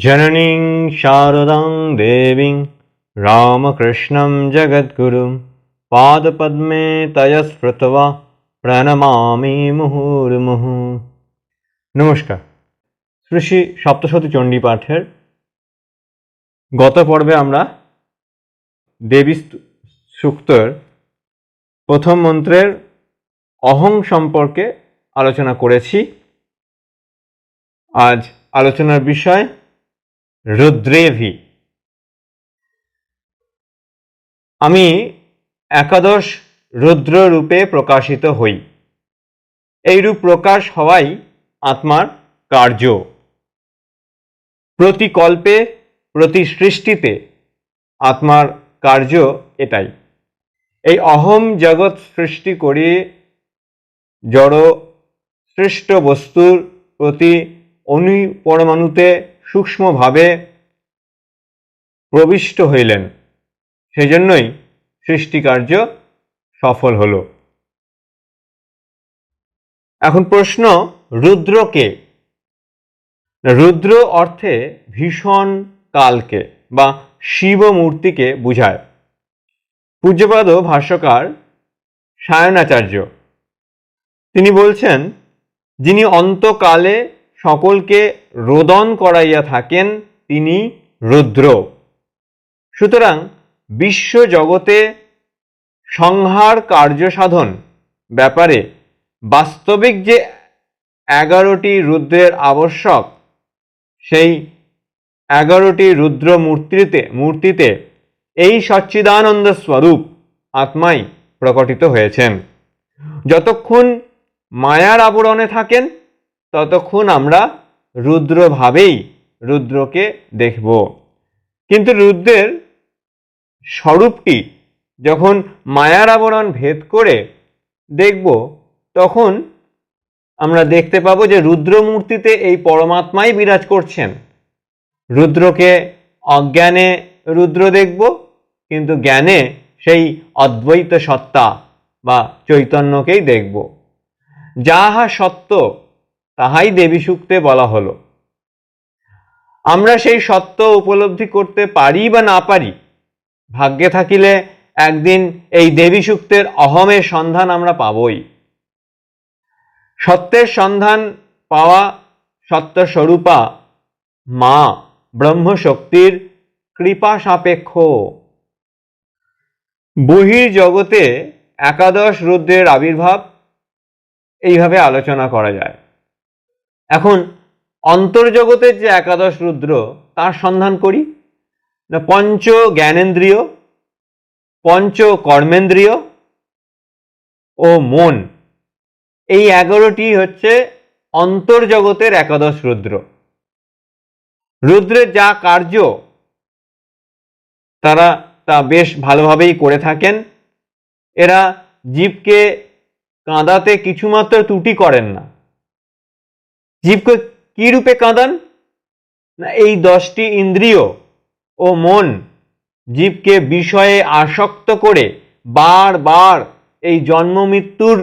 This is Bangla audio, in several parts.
जननीं शारदां देवीं रामकृष्णं जगद्गुरुं पादपद्मे तयस्मृत्वा प्रणमामि मुहुर्मुहुः। नमस्कार। শ্রী শ্রী সপ্তশতী চণ্ডী পাঠের গত পর্বে আমরা দেবী সূক্তের প্রথম মন্ত্রের অহং সম্পর্কে আলোচনা করেছি। আজ আলোচনার বিষয় রুদ্রেভি। আমি একাদশ রুদ্র রূপে প্রকাশিত হই। এই রূপ প্রকাশ হওয়াই আত্মার কার্য। প্রতি কল্পে প্রতি সৃষ্টিতে আত্মার কার্য এটাই। এই অহম জগৎ সৃষ্টি করে জড় সৃষ্ট বস্তুর প্রতি অণু পরমাণুতে সূক্ষ্মভাবে প্রবিষ্ট হইলেন। সেজন্যই সৃষ্টিকার্য সফল হল। এখন প্রশ্ন, রুদ্রকে? রুদ্র অর্থে ভীষণ কালকে বা শিব মূর্তিকে বুঝায়। পূজ্যপাদ ভাষ্যকার সায়নাচার্য তিনি বলছেন, যিনি অন্তকালে সকলকে রোদন করাইয়া থাকেন তিনি রুদ্র। সুতরাং বিশ্ব জগতে সংহার কার্য সাধন ব্যাপারে বাস্তবিক যে 11টি রুদ্রের আবশ্যক, সেই 11টি রুদ্র মূর্তিতে এই সচ্চিদানন্দ স্বরূপ আত্মাই প্রকটিত হয়েছেন। যতক্ষণ মায়ার আবরণে থাকেন ততক্ষণ আমরা রুদ্রভাবেই রুদ্রকে দেখব। কিন্তু রুদ্রের স্বরূপটি যখন মায়ার আবরণ ভেদ করে দেখব, তখন আমরা দেখতে পাবো যে রুদ্রমূর্তিতে এই পরমাত্মাই বিরাজ করছেন। রুদ্রকে অজ্ঞানে রুদ্র দেখব, কিন্তু জ্ঞানে সেই অদ্বৈত সত্তা বা চৈতন্যকেই দেখব। যাহা সত্য তাহাই দেবী সূক্তে বলা হলো। আমরা সেই সত্য উপলব্ধি করতে পারি বা না পারি, ভাগ্যে থাকিলে একদিন এই দেবী সূক্তের অহমের সন্ধান আমরা পাবই। সত্যের সন্ধান পাওয়া সত্যস্বরূপা মা ব্রহ্মশক্তির কৃপা সাপেক্ষ। বহির্জগতে একাদশ রুদ্রের আবির্ভাব এইভাবে আলোচনা করা যায়। এখন অন্তর্জগতের যে একাদশ রুদ্র তার সন্ধান করি। পঞ্চ জ্ঞানেন্দ্রিয়, পঞ্চ কর্মেন্দ্রিয় ও মন, এই 11টি হচ্ছে অন্তর্জগতের একাদশ রুদ্র। রুদ্রের যা কার্য তারা তা বেশ ভালোভাবেই করে থাকেন। এরা জীবকে কাঁদাতে কিছুমাত্র ত্রুটি করেন না। জীবকে কি রূপে কাঁদান না, এই 10টি ইন্দ্রিয় ও মন জীবকে বিষয়ে আসক্ত করে বারবার এই জন্ম মৃত্যুর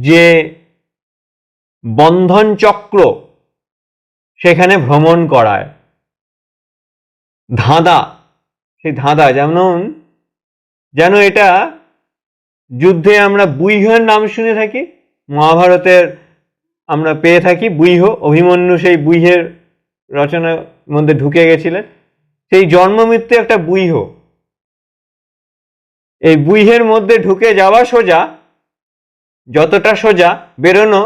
যে বন্ধন চক্র সেখানে ভ্রমণ করায়। ধাঁধা, সেই ধাঁধা যেন এটা যুদ্ধে আমরা বুইহের নাম শুনে থাকি, মহাভারতের আমরা পেয়ে থাকি বুইহ। অভিমন্যু সেই বুইহের রচনার মধ্যে ঢুকে গেছিলেন। সেই জন্ম মৃত্যু একটা বুইহ। এই বুইহের মধ্যে ঢুকে যাওয়া সোজা, যতটা সোজা বেরোনো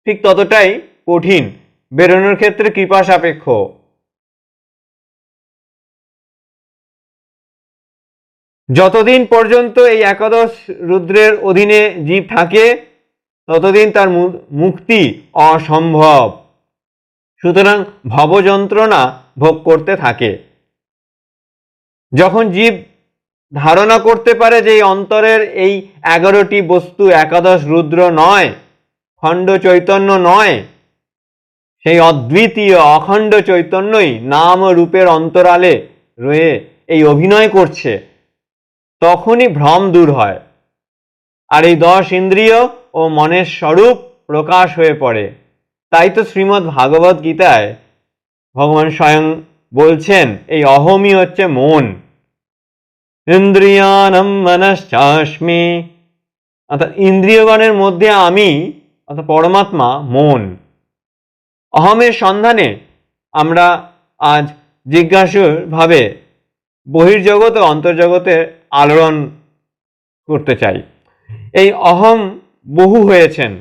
ঠিক ততটাই কঠিন। বেরোনোর ক্ষেত্রে কৃপা সাপেক্ষ। যতদিন পর্যন্ত এই একাদশ রুদ্রের অধীনে জীব থাকে ততদিন তার মুক্তি অসম্ভব। সুতরাং ভবযন্ত্রণা ভোগ করতে থাকে। যখন জীব ধারণা করতে পারে যে এই অন্তরের এই 11টি বস্তু একাদশ রুদ্র নয়, খণ্ড চৈতন্য নয়, সেই অদ্বিতীয় অখণ্ড চৈতন্যই নাম রূপের অন্তরালে রয়ে এই অভিনয় করছে, তখনই ভ্রম দূর হয়। আর এই 10 ইন্দ্রিয় ও মনের স্বরূপ প্রকাশ হয়ে পড়ে। তাই তো শ্রীমদ্ ভাগবত গীতায় ভগবান স্বয়ং বলছেন এই অহমই হচ্ছে মন। ইন্দ্রিয়াণম মনশ্চাস্মি, অর্থাৎ ইন্দ্রিয়গণের মধ্যে আমি অর্থাৎ পরমাত্মা মন। অহমের সন্ধানে আমরা আজ জিজ্ঞাসুভাবে বহির্জগৎ ও অন্তর্জগতের আলোড়ন করতে চাই। এই অহম বহু হয়েছেন,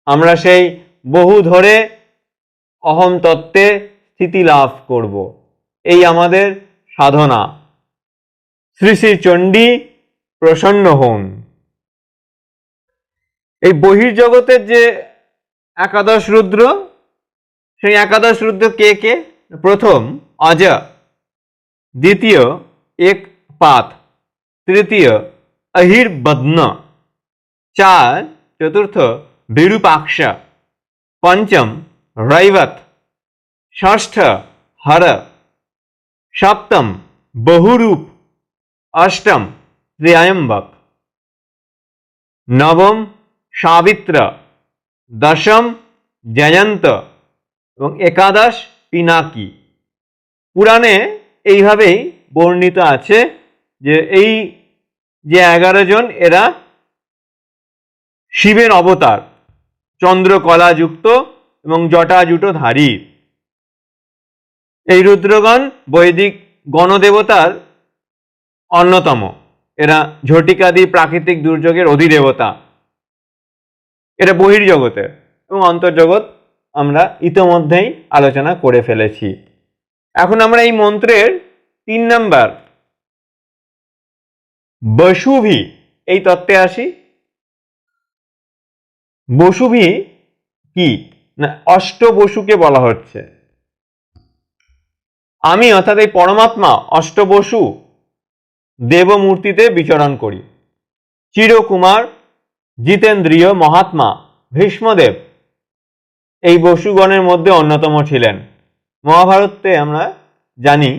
আমরা সেই বহু ধরে অহম তত্ত্বে স্থিতি লাভ করব, এই আমাদের সাধনা। শ্রী শ্রী চণ্ডী প্রসন্ন হন। এই বহির্জগতের যে একাদশ রুদ্র, সেই একাদশ রুদ্র কে কে? প্রথম অজ, দ্বিতীয় এক পাত, তৃতীয় অহির্বদ্ন, চতুর্থ বিরূপাক্ষ, পঞ্চম রৈবত, ষষ্ঠ হর, সপ্তম বহুরূপ, অষ্টম ত্র্যম্বক, নবম সাবিত্র, দশম জয়ন্ত এবং একাদশ পিনাকি। পুরাণে এইভাবেই বর্ণিত আছে যে এই যে 11 জন এরা শিবের অবতার, চন্দ্রকলাযুক্ত এবং জটাজুটোধারী। এই রুদ্রগণ বৈদিক গণদেবতার অন্যতম। এরা ঝটিকাদি প্রাকৃতিক দুর্যোগের অধিদেবতা। এটা বহির্জগতের, এবং অন্তর্জগৎ আমরা ইতোমধ্যেই আলোচনা করে ফেলেছি। এখন আমরা এই মন্ত্রের 3 নম্বর বসুভি এই তত্ত্বে আসি। বসুভি কি না, অষ্টবসুকে বলা হচ্ছে। আমি অর্থাৎ এই পরমাত্মা অষ্টবসু দেবমূর্তিতে বিচরণ করি। চিরকুমার জিতেন্দ্রীয় মহাত্মা ভীষ্মদেব এই বসুগণের মধ্যে অন্যতম ছিলেন। মহাভারতে আমরা জানি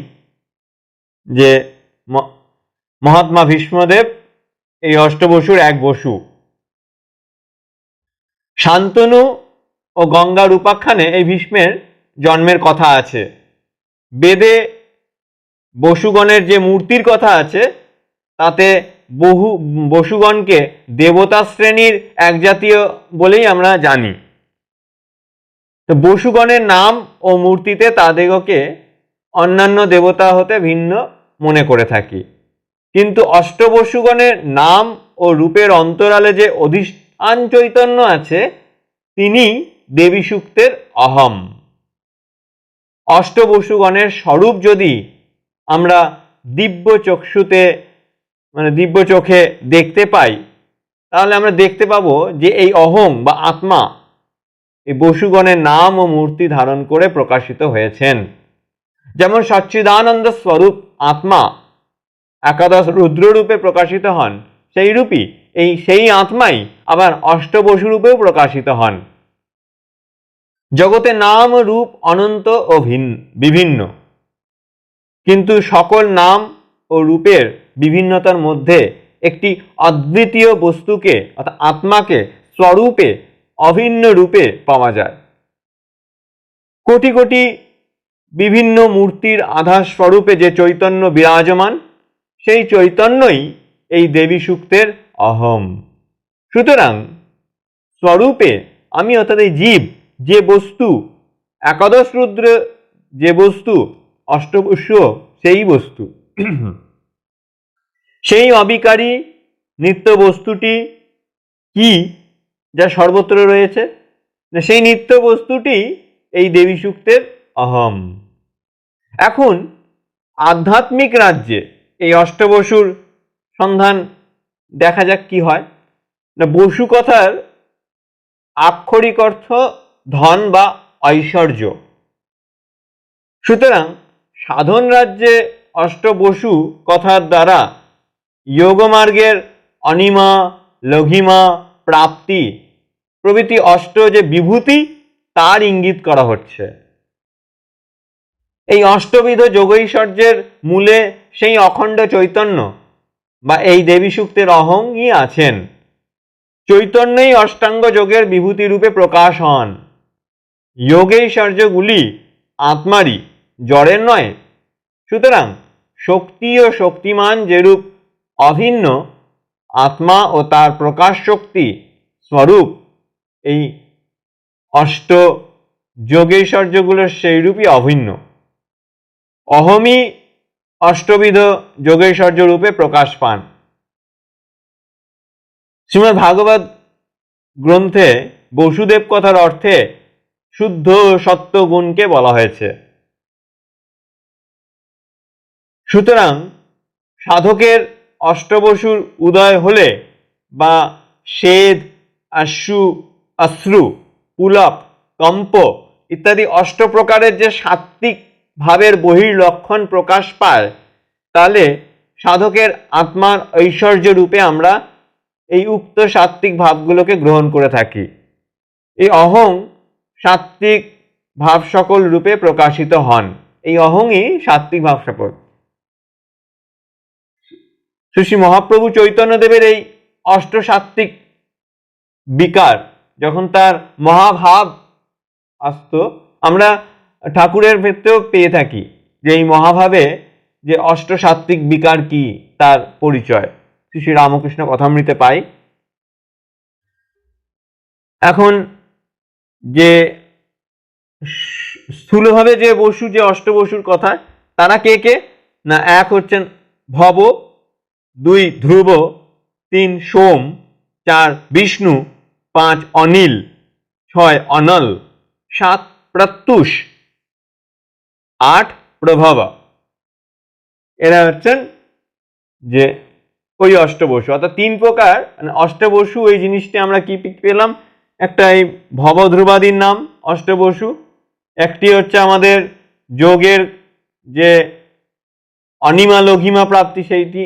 যে মহাত্মা ভীষ্মদেব এই অষ্টবসুর এক বসু। শান্তনু ও গঙ্গার উপাখ্যানে এই ভীষ্মের জন্মের কথা আছে। বেদে বসুগণের যে মূর্তির কথা আছে তাতে বসুগণকে দেবতা শ্রেণীর এক জাতীয় বলেই আমরা জানি। তো বসুগণের নাম ও মূর্তিতে তাদেরকে অন্যান্য দেবতা হতে ভিন্ন মনে করে থাকি, কিন্তু অষ্টবসুগণের নাম ও রূপের অন্তরালে যে অধিষ্ঠান চৈতন্য আছে তিনি দেবী সূক্তের অহম। অষ্টবসুগণের স্বরূপ যদি আমরা দিব্য চক্ষুতে দিব্য চোখে দেখতে পাই, তাহলে আমরা দেখতে পাবো যে এই অহং বা আত্মা এই বসুগণের নাম ও মূর্তি ধারণ করে প্রকাশিত হয়েছেন। যেমন সচ্চিদানন্দ স্বরূপ আত্মা একাদশ রুদ্ররূপে প্রকাশিত হন, সেই রূপই সেই আত্মাই আবার অষ্টবসু রূপেও প্রকাশিত হন। জগতে নাম ও রূপ অনন্ত ও বিভিন্ন, কিন্তু সকল নাম ও রূপের বিভিন্নতার মধ্যে একটি অদ্বিতীয় বস্তুকে অর্থাৎ আত্মাকে স্বরূপে অভিন্ন রূপে পাওয়া যায়। কোটি কোটি বিভিন্ন মূর্তির আধার স্বরূপে যে চৈতন্য বিরাজমান, সেই চৈতন্যই এই দেবী সূক্তের অহম। সুতরাং স্বরূপে আমি অর্থাৎ এই জীব যে বস্তু, একাদশ রুদ্র যে বস্তু, অষ্টবসু সেই বস্তু। সেই অবিকারী নিত্য বস্তুটি কি যা সর্বত্র রয়েছে? সেই নিত্য বস্তুটি এই দেবী সূক্তের অহম। এখন আধ্যাত্মিক রাজ্যে এই অষ্টবসুর সন্ধান দেখা যাক কি হয় না। বসু কথার আক্ষরিক অর্থ ধন বা ঐশ্বর্য। সুতরাং সাধন রাজ্যে অষ্টবসু কথার দ্বারা যোগমার্গের অনিমা, লঘিমা, প্রাপ্তি প্রভৃতি অষ্ট যে বিভূতি তার ইঙ্গিত করা হচ্ছে। এই অষ্টবিধ যোগৈশ্বর্যের মূলে সেই অখণ্ড চৈতন্য বা এই দেবী সূক্তের অহংই আছেন। চৈতন্যই অষ্টাঙ্গ যোগের বিভূতি রূপে প্রকাশ হন। যোগৈশ্বর্যগুলি আত্মারই, জড়ের নয়। সুতরাং শক্তি ও শক্তিমান যেরূপ অভিন্ন, আত্মা ও তার প্রকাশ শক্তি স্বরূপ এই অষ্ট যোগৈশ্বর্যগুলোর সেইরূপই অভিন্ন। অহমই অষ্টবিধ যোগৈশ্বর্য রূপে প্রকাশ পান। শ্রীমদ্ ভাগবত গ্রন্থে বসুদেব কথার অর্থে শুদ্ধ সত্য গুণকে বলা হয়েছে। সুতরাং সাধকের অষ্টবসুর উদয় হলে বা শ্বেদ, অশ্রু, পুলক, কম্প ইত্যাদি অষ্ট প্রকারের যে সাত্ত্বিক ভাবের বহির্লক্ষণ প্রকাশ পায়, তাহলে সাধকের আত্মার ঐশ্বর্য রূপে আমরা এই উক্ত সাত্ত্বিক ভাবগুলোকে গ্রহণ করে থাকি। এই অহং সাত্ত্বিক ভাব সকল রূপে প্রকাশিত হন। এই অহংই সাত্ত্বিক ভাব সকল। শ্রী মহাপ্রভু চৈতন্যদেবের এই অষ্ট সাত্ত্বিক বিকার যখন তার মহাভাব আসত, আমরা ঠাকুরের ক্ষেত্রেও পেয়ে থাকি যে এই মহাভাবে যে অষ্ট সাত্ত্বিক বিকার কি তার পরিচয় শ্রী রামকৃষ্ণ কথামৃতে পাই। এখন যে স্থূলভাবে যে বসু, যে অষ্টবসুর কথা, তারা কে কে না, এক হচ্ছেন ভব, দুই ধ্রুব, তিন সোম, চার বিষ্ণু, পাঁচ অনিল, ছয় অনল, সাত প্রত্যুষ, আট প্রভব। এরা হচ্ছেন যে ওই অষ্টবসু। অর্থাৎ তিন প্রকার অষ্টবসু। এই জিনিসটি আমরা কি পেলাম? একটা এই ভবধ্রুবাদীর নাম অষ্টবসু, একটি হচ্ছে আমাদের যোগের যে অনিমা লঘিমা প্রাপ্তি সেইটি,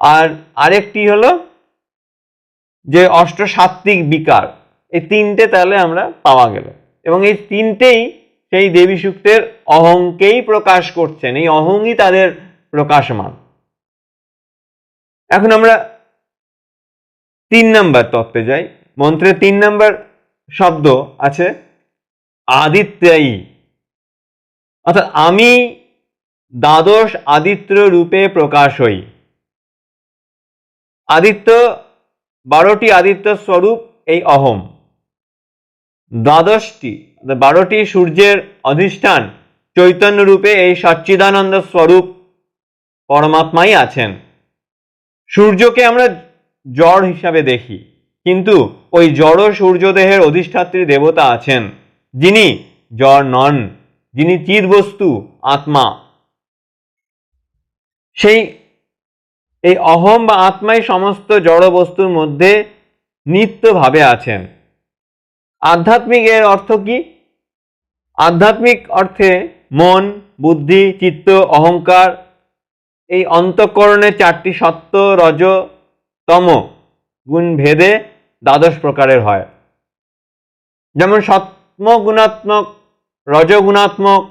আর আরেকটি হলো যে অষ্ট সাত্ত্বিক বিকার। এই তিনটে তাহলে আমরা পাওয়া গেল, এবং এই তিনটেই সেই দেবী সূক্তের অহংকেই প্রকাশ করছেন। এই অহংই তাদের প্রকাশমান। এখন আমরা 3 নম্বর তত্ত্বে যাই। মন্ত্রের 3 নম্বর শব্দ আছে আদিত্যয়ী, অর্থাৎ আমি দ্বাদশ আদিত্য রূপে প্রকাশ হই। আদিত্য 12টি আদিত্য স্বরূপ এই অহম। দ্বাদশটি 12টি সূর্যের অধিষ্ঠান চৈতন্য রূপে এই সচ্চিদানন্দ স্বরূপ পরমাত্মাই আছেন। সূর্যকে আমরা জড় হিসাবে দেখি, কিন্তু ওই জড় সূর্যদেহের অধিষ্ঠাত্রী দেবতা আছেন যিনি জড় নন, যিনি চিদ্বস্তু আত্মা। সেই এই অহম বা আত্মাই সমস্ত জড় বস্তুর মধ্যে নিত্যভাবে আছেন। আধ্যাত্মিক এর অর্থ কি? আধ্যাত্মিক অর্থে মন, বুদ্ধি, চিত্ত, অহংকার, এই অন্তঃকরণের 4টি সত্ত্ব, রজ, তম গুণ ভেদে দ্বাদশ প্রকারের হয়। যেমন সত্ত্বগুণাত্মক, রজগুণাত্মক,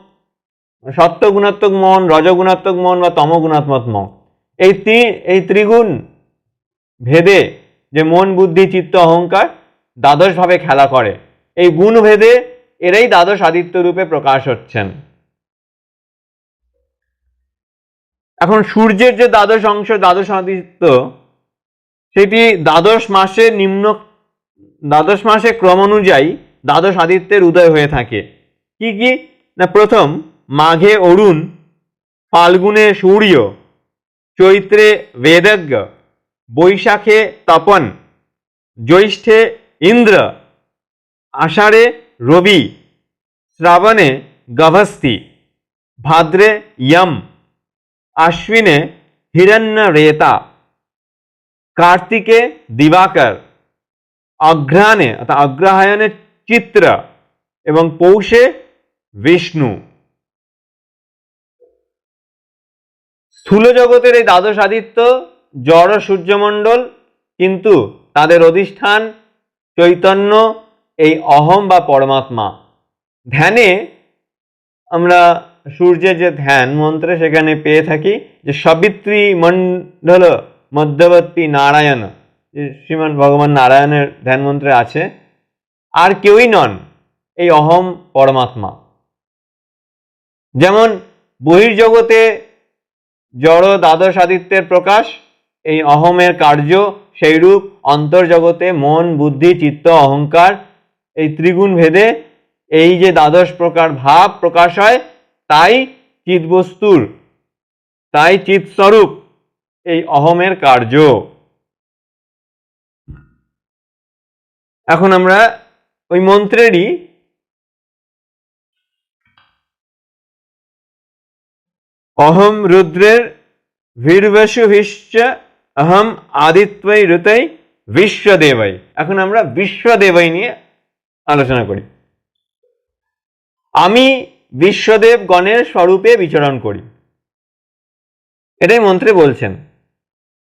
সত্ত্বগুণাত্মক মন, রজগুণাত্মক মন বা তমগুণাত্মক মন, এই ত্রিগুণ ভেদে যে মন, বুদ্ধি, চিত্ত, অহংকার দ্বাদশ ভাবে খেলা করে, এই গুণ ভেদে এরাই দ্বাদশ আদিত্য রূপে প্রকাশ হচ্ছেন। এখন সূর্যের যে দ্বাদশ অংশ, দ্বাদশ আদিত্য, সেটি দ্বাদশ মাসে ক্রম অনুযায়ী দ্বাদশ আদিত্যের উদয় হয়ে থাকে। কি কি না, প্রথম মাঘে অরুণ, ফাল্গুনে সূর্য, চৈত্রে বেদজ্ঞ, বৈশাখে তপন, জ্যৈষ্ঠে ইন্দ্র, আষাঢ়ে রবি, শ্রাবণে গভস্তি, ভাদ্রে যম, আশ্বিনে হিরণ্যরেতা, কার্তিকে দিবাকর, অঘ্রাণে অর্থাৎ অগ্রহায়ণে চিত্র এবং পৌষে বিষ্ণু। স্থূল জগতের এই দ্বাদশ আদিত্য জড় সূর্যমণ্ডল, কিন্তু তাদের অধিষ্ঠান চৈতন্য, এই অহম বা পরমাত্মা। ধ্যানে আমরা সূর্যের যে ধ্যান মন্ত্রে সেখানে পেয়ে থাকি যে সবিত্রী মণ্ডল মধ্যবর্তী নারায়ণ, শ্রীমান ভগবান নারায়ণের ধ্যান মন্ত্রে আছে, আর কেউই নন এই অহম পরমাত্মা। যেমন বহির্জগতে জড় দ্বাদশ আদিত্যের প্রকাশ, এই অহমের কার্য, সেইরূপ অন্তর্জগতে মন, বুদ্ধি, চিত্ত, অহংকার এই ত্রিগুণ ভেদে এই যে দ্বাদশ প্রকার ভাব প্রকাশ হয়, তাই চিৎবস্তুর, তাই চিৎস্বরূপ এই অহমের কার্য। এখন আমরা ওই মন্ত্রেরই অহম রুদ্রের ভীর্বসু ভিশ্চ অহম আদিত্যৈ ঋতৈ বিশ্বদেবৈ। এখন আমরা বিশ্বদেবৈ নিয়ে আলোচনা করি। আমি বিশ্বদেব গণের স্বরূপে বিচরণ করি, এটাই মন্ত্রে বলছেন।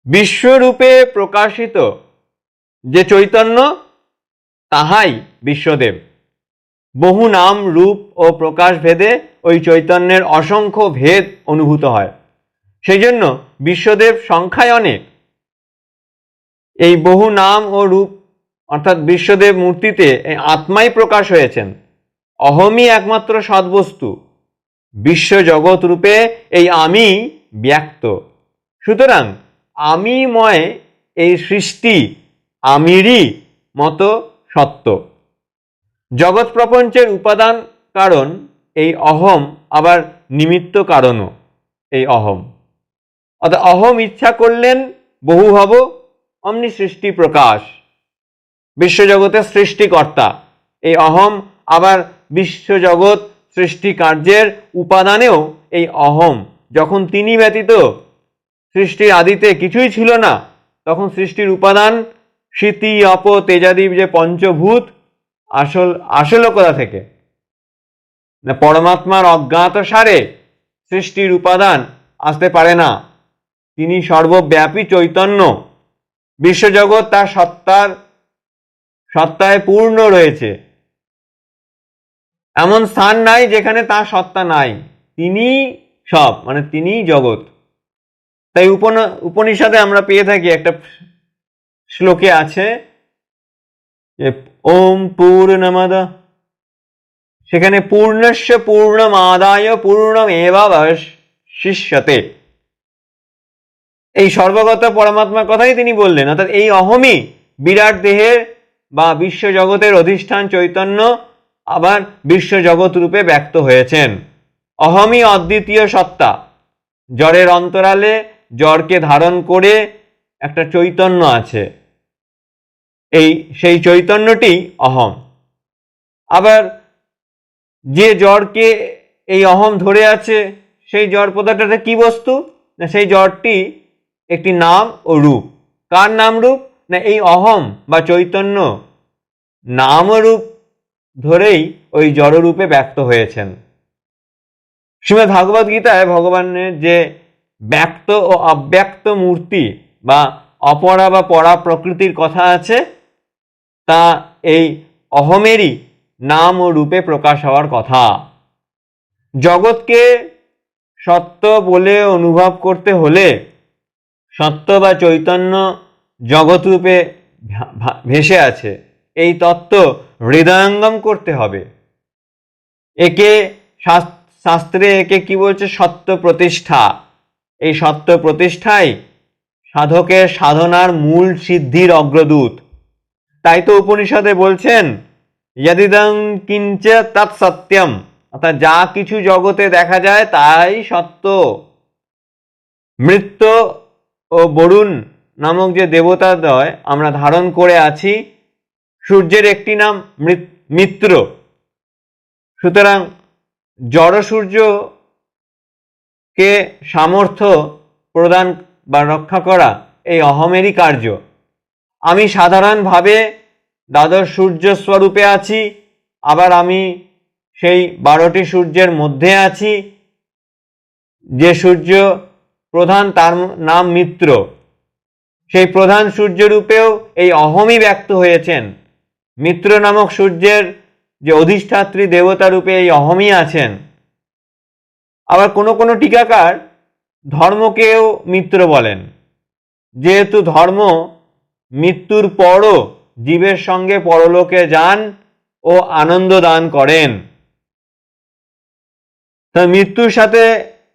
বিশ্বরূপে প্রকাশিত যে চৈতন্য, তাহাই বিশ্বদেব। বহু নাম, রূপ ও প্রকাশ ভেদে ওই চৈতন্যের অসংখ্য ভেদ অনুভূত হয়, সেই জন্য বিশ্বদেব সংখ্যায় অনেক। এই বহু নাম ও রূপ অর্থাৎ বিশ্বদেব মূর্তিতে এই আত্মাই প্রকাশ হয়েছেন। অহমই একমাত্র সদ্বস্তু, বিশ্বজগৎ রূপে এই আমি ব্যক্ত। সুতরাং আমিময় এই সৃষ্টি আমিরই মতো সত্য। জগৎ প্রপঞ্চের উপাদান কারণ এই অহম, আবার নিমিত্ত কারণও এই অহম। অর্থাৎ অহম ইচ্ছা করলেন বহু হব, অমনি সৃষ্টি প্রকাশ, বিশ্বজগতের সৃষ্টিকর্তা। এই অহম আবার বিশ্বজগৎ সৃষ্টি কার্যের উপাদানেও এই অহম। যখন তিনি ব্যতীত সৃষ্টির আদিতে কিছুই ছিল না, তখন সৃষ্টির উপাদান স্মৃতি, অপ, তেজাদি যে পঞ্চভূত আসল কোথা থেকে? না পরমাত্মার অজ্ঞাত সারে সৃষ্টির উপাদান আসতে পারে না। তিনি সর্বব্যাপী চৈতন্য, বিশ্বজগৎ তার সত্তায় পূর্ণ রয়েছে। এমন স্থান নাই যেখানে তার সত্তা নাই, তিনি সব, মানে তিনি জগৎ। তাই উপনিষদে আমরা পেয়ে থাকি, একটা শ্লোকে আছে যে ওম পূর্ণমদ, সেখানে পূর্ণস্য পূর্ণমাদায় পূর্ণমেবাবশিষ্যতে। এই সর্বগত পরমাত্মার কথাই তিনি বললেন। অর্থাৎ এই অহমই বিরাট দেহের বা বিশ্বজগতের অধিষ্ঠান চৈতন্য, আবার বিশ্বজগৎ রূপে ব্যক্ত হয়েছেন। অহমই অদ্বিতীয় সত্তা, জড়ের অন্তরালে জড়কে ধারণ করে একটা চৈতন্য আছে, সেই চৈতন্যটি অহম। আবার যে জড়কে এই অহম ধরে আছে, সেই জড় পদার্থটা কি বস্তু? না সেই জড়টি একটি নাম ও রূপ। কার নাম রূপ? না এই অহম বা চৈতন্য নাম ও রূপ ধরেই ওই জড়রূপে ব্যক্ত হয়েছেন। শ্রীমদ্ ভাগবত গীতায় ভগবানের যে ব্যক্ত ও অব্যক্ত মূর্তি বা অপরা বা পরা প্রকৃতির কথা আছে, তা এই অহমেরই নাম ও রূপে প্রকাশ হওয়ার কথা। জগৎকে সত্য বলে অনুভব করতে হলে সত্য বা চৈতন্য জগৎ রূপে ভেসে আছে, এই তত্ত্ব হৃদয়ঙ্গম করতে হবে। একে শাস্ত্রে একে কি বলছে? সত্য প্রতিষ্ঠা। এই সত্য প্রতিষ্ঠাই সাধকের সাধনার মূল সিদ্ধির অগ্রদূত। তাই তো উপনিষদে বলছেন যদিদং কিঞ্চ তৎসত্যম, অর্থাৎ যা কিছু জগতে দেখা যায় তাই সত্য। মৃত্য ও বরুণ নামক যে দেবতাদ্বয় আমরা ধারণ করে আছি, সূর্যের একটি নাম মিত্র। সুতরাং জড় সূর্যকে সামর্থ্য প্রদান বা রক্ষা করা এই অহমেরই কার্য। আমি সাধারণভাবে দ্বাদশ সূর্য স্বরূপে আছি, আবার আমি সেই 12টি সূর্যের মধ্যে আছি। যে সূর্য প্রধান তার নাম মিত্র, সেই প্রধান সূর্যরূপেও এই অহমই ব্যক্ত হয়েছেন। মিত্র নামক সূর্যের যে অধিষ্ঠাত্রী দেবতা রূপে এই অহমই আছেন। আবার কোনো টিকাকার ধর্মকেও মিত্র বলেন, যেহেতু ধর্ম মৃত্যুর পরও জীবের সঙ্গে পরলোকে যান ও আনন্দ দান করেন। তা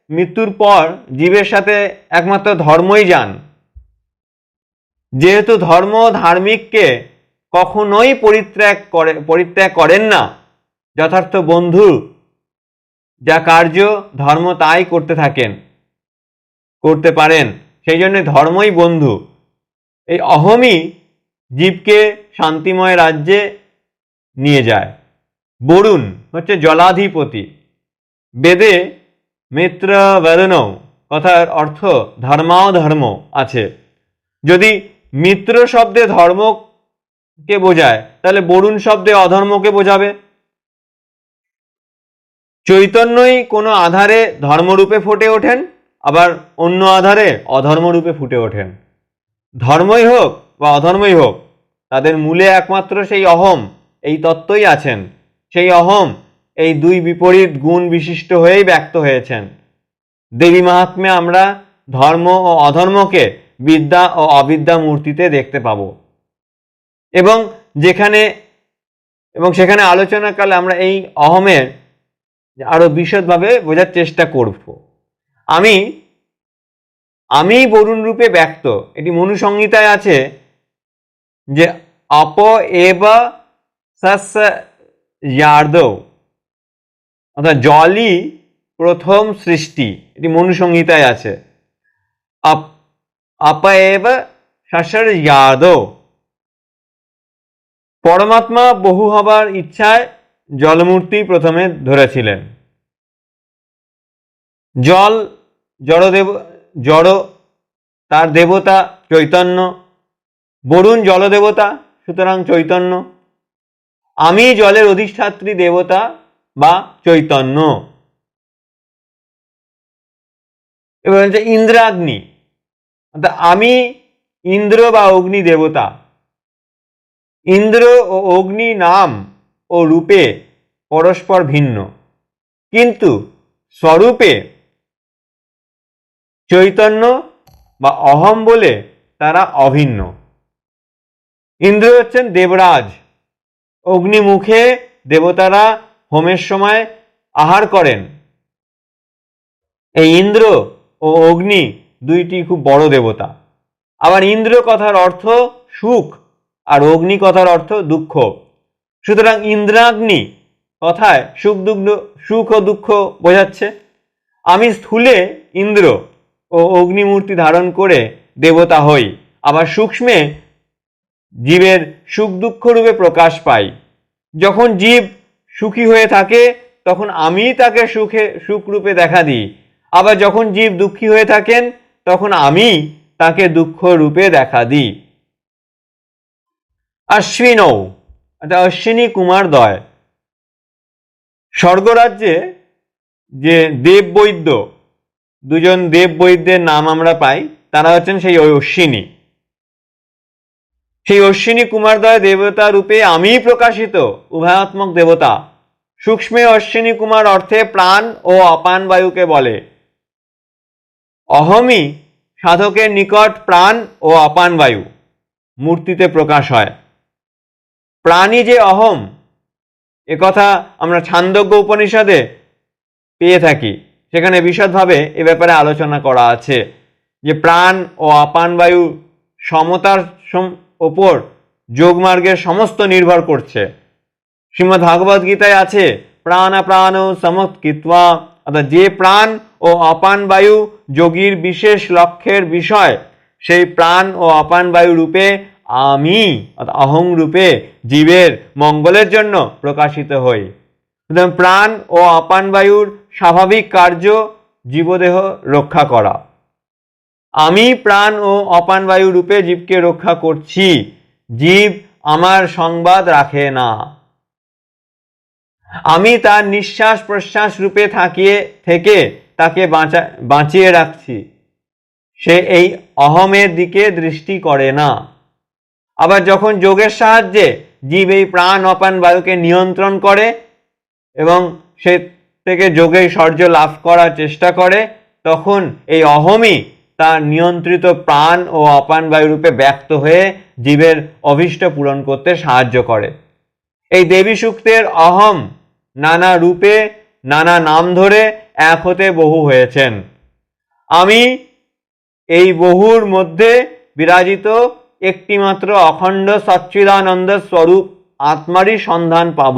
মৃত্যুর পর জীবের সাথে একমাত্র ধর্মই যান। যেহেতু ধর্ম ধার্মিককে কখনোই পরিত্যাগ করেন না, যথার্থ বন্ধু যা কার্য ধর্ম তাই করতে পারেন, সেই জন্য ধর্মই বন্ধু। এই অহমই জীবকে শান্তিময় রাজ্যে নিয়ে যায়। বরুণ হচ্ছে জলাধিপতি। বেদে মিত্র বরুণ কথার অর্থ ধর্মাও ধর্ম আছে। যদি মিত্র শব্দে ধর্মকে বোঝায়, তাহলে বরুণ শব্দে অধর্মকে বোঝাবে। চৈতন্যই কোনো আধারে ধর্মরূপে ফুটে ওঠেন, আবার অন্য আধারে অধর্মরূপে ফুটে ওঠেন। ধর্মই হোক বা অধর্মই হোক, তাদের মূলে একমাত্র সেই অহম এই তত্ত্বই আছেন। সেই অহম এই দুই বিপরীত গুণ বিশিষ্ট হয়েই ব্যক্ত হয়েছেন। দেবী মাহাত্ম্যে আমরা ধর্ম ও অধর্মকে বিদ্যা ও অবিদ্যা মূর্তিতে দেখতে পাব, এবং সেখানে আলোচনাকালে আমরা এই অহমের আরো বিশদভাবে বোঝার চেষ্টা করব। আমি বরুণ রূপে ব্যক্ত, এটি মনু সংহিতায় আছে যে অপ এব সস যার্দৌ, অর্থাৎ জলই প্রথম সৃষ্টি, এটি মনু সংহিতায় আছে। অপ এব সসর যার্দৌ, পরমাত্মা বহু হবার ইচ্ছায় জলমূর্তি প্রথমে ধরেছিলেন। জল জড়, তার দেবতা চৈতন্য। বরুণ জলদেবতা, সুতরাং চৈতন্য। আমি জলের অধিষ্ঠাত্রী দেবতা বা চৈতন্য। এবার হচ্ছে ইন্দ্রাগ্নি, অর্থাৎ আমি ইন্দ্র বা অগ্নি দেবতা। ইন্দ্র ও অগ্নি নাম ও রূপে পরস্পর ভিন্ন, কিন্তু স্বরূপে চৈতন্য বা অহম বলে তারা অভিন্ন। ইন্দ্র হচ্ছেন দেবরাজ। অগ্নিমুখে দেবতারা হোমের সময় আহার করেন। এই ইন্দ্র ও অগ্নি দুইটি খুব বড় দেবতা। আবার ইন্দ্র কথার অর্থ সুখ, আর অগ্নি কথার অর্থ দুঃখ। সুতরাং ইন্দ্রাগ্নি কথায় সুখ ও দুঃখ বোঝাচ্ছে। আমি স্থূলে ইন্দ্র ও অগ্নিমূর্তি ধারণ করে দেবতা হই, আবার সূক্ষ্মে জীবের সুখ দুঃখ রূপে প্রকাশ পাই। যখন জীব সুখী হয়ে থাকে তখন আমি তাকে সুখ রূপে দেখা দিই, আবার যখন জীব দুঃখী হয়ে থাকেন তখন আমি তাকে দুঃখ রূপে দেখা দিই। অশ্বিনৌ, অর্থাৎ অশ্বিনী কুমার দ্বয়। স্বর্গরাজ্যে যে দেববৈদ্য, দুজন দেববৈদ্যের নাম আমরা পাই, তারা হচ্ছেন সেই অশ্বিনী। সেই অশ্বিনী কুমারদ্বয় দেবতা রূপে আমি প্রকাশিত উভয়াত্মক দেবতা। সূক্ষ্মে অশ্বিনী কুমার অর্থে প্রাণ ও অপান বায়ুকে বলে। অহমই সাধকের নিকট প্রাণ ও অপান বায়ু মূর্তিতে প্রকাশ হয়। প্রাণী যে অহম, একথা আমরা ছান্দোগ্য উপনিষদে পেয়ে থাকি। সেখানে বিশদভাবে এ ব্যাপারে আলোচনা করা আছে যে প্রাণ ও অপান বায়ু সমতার ওপর যোগমার্গের সমস্ত নির্ভর করছে। শ্রীমদ্ ভাগবত গীতায় আছে প্রাণ প্রাণ সমৎকৃত্বা, অর্থাৎ যে প্রাণ ও অপান বায়ু যোগীর বিশেষ লক্ষ্যের বিষয়, সেই প্রাণ ও অপান বায়ু রূপে আমি অর্থাৎ অহং রূপে জীবের মঙ্গলের জন্য প্রকাশিত হই। সুতরাং প্রাণ ও অপান বায়ুর স্বাভাবিক কার্য জীবদেহ রক্ষা করা। আমি প্রাণ ও অপান বায়ু রূপে জীবকে রক্ষা করছি, জীব আমার সংবাদ রাখে না। আমি তার নিঃশ্বাস প্রশ্বাস রূপে থেকে তাকে বাঁচিয়ে রাখছি, সে এই অহমের দিকে দৃষ্টি করে না। আবার যখন যোগের সাহায্যে জীব এই প্রাণ অপান বায়ুকে নিয়ন্ত্রণ করে এবং সে থেকে যোগে শৌর্য লাভ করার চেষ্টা করে, তখন এই অহমই তার নিয়ন্ত্রিত প্রাণ ও অপান বায়ু রূপে ব্যক্ত হয়ে জীবের অভীষ্ট পূরণ করতে সাহায্য করে। এই দেবী সূক্তের অহম নানা রূপে নানা নাম ধরে এক হতে বহু হয়েছেন। আমি এই বহুর মধ্যে বিরাজিত একটিমাত্র অখণ্ড সচ্চিদানন্দ স্বরূপ আত্মারই সন্ধান পাব।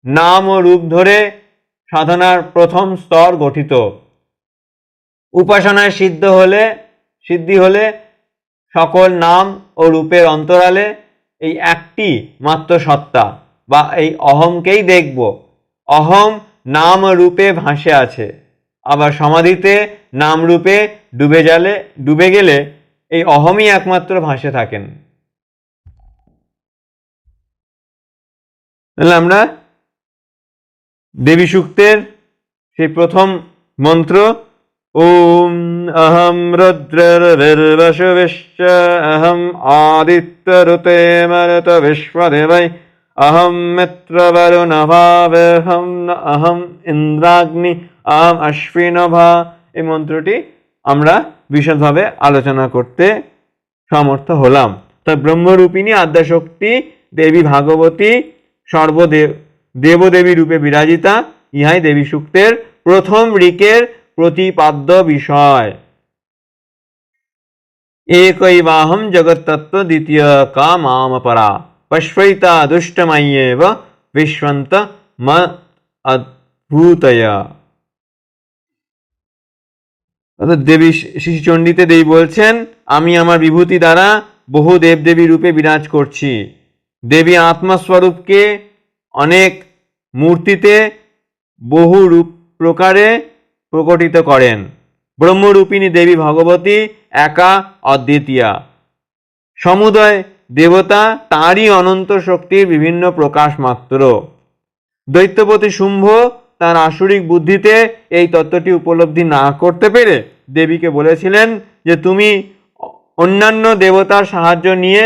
নাম ও রূপ ধরে সাধনার প্রথম স্তর গঠিত। উপাসনায় সিদ্ধি হলে সকল নাম ও রূপের অন্তরালে এই একটি মাত্র সত্তা বা এই অহমকেই দেখব। অহম নাম রূপে ভাসে আছে, আবার সমাধিতে নাম রূপে ডুবে গেলে এই অহমই একমাত্র ভাসে থাকেন। তাহলে আমরা দেবী সূক্তের সেই প্রথম মন্ত্র ওম অহম রুদ্রর্বির্বশুবিশ্চ অহম আদিত্যরুতে মরত বিশ্বদেবৈ অহম মিত্রবরুণভাবেহম অহম ইন্দ্রাগ্নি অহম অশ্বিনভা। এই মন্ত্রটি আমরা বিশদভাবে আলোচনা করতে সমর্থ হলাম। তা ব্রহ্মরূপিণী আদ্যাশক্তি দেবী ভাগবতী দেবদেবী রূপে বিরাজিতা, ইহাই দেবী সূক্তের প্রথম ঋকের প্রতিপাদ্য বিষয়। একৈবাহম জগত্তত্ত্ব দ্বিতীয় কা মাম পরা পশ্বৈতা দুষ্টময়্যেব বিশ্বন্ত মদ্ভূতয়া। দেবী শিশুচণ্ডীতে দেবী বলছেন, আমি আমার বিভূতি দ্বারা বহু দেবদেবী রূপে বিরাজ করছি। দেবী আত্মস্বরূপকে অনেক মূর্তিতে বহু রূপ প্রকারে প্রকটিত করেন। ব্রহ্মরূপিণী দেবী ভগবতী একা অদ্বিতীয়া। সমুদয় দেবতা তাঁরই অনন্ত শক্তির বিভিন্ন প্রকাশ মাত্র। দৈত্যপতি শুম্ভ তার আসুরিক বুদ্ধিতে এই তত্ত্বটি উপলব্ধি না করতে পেরে দেবীকে বলেছিলেন যে তুমি অন্যান্য দেবতার সাহায্য নিয়ে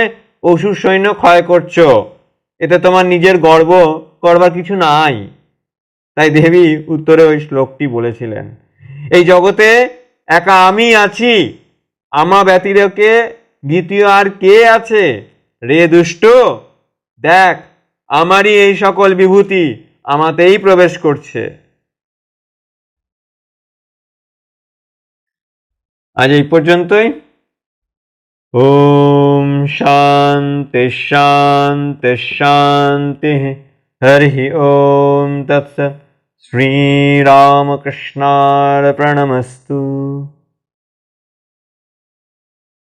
অসুর সৈন্য ক্ষয় করছো, এতে তোমার নিজের গর্ব করবার কিছু নাই। তাই দেবী উত্তরে ওই শ্লোকটি বলেছিলেন, এই জগতে একা আমি আছি, আমা ব্যতিরেকে দ্বিতীয় আর কে আছে রে দুষ্ট? দেখ আমারই এই সকল বিভূতি আমাতেই প্রবেশ করছে। আজ এই পর্যন্তই। ওম শান্তি শান্তি শান্তি। হরি ওম তৎসৎ। শ্রীরামকৃষ্ণার্পণমস্তু।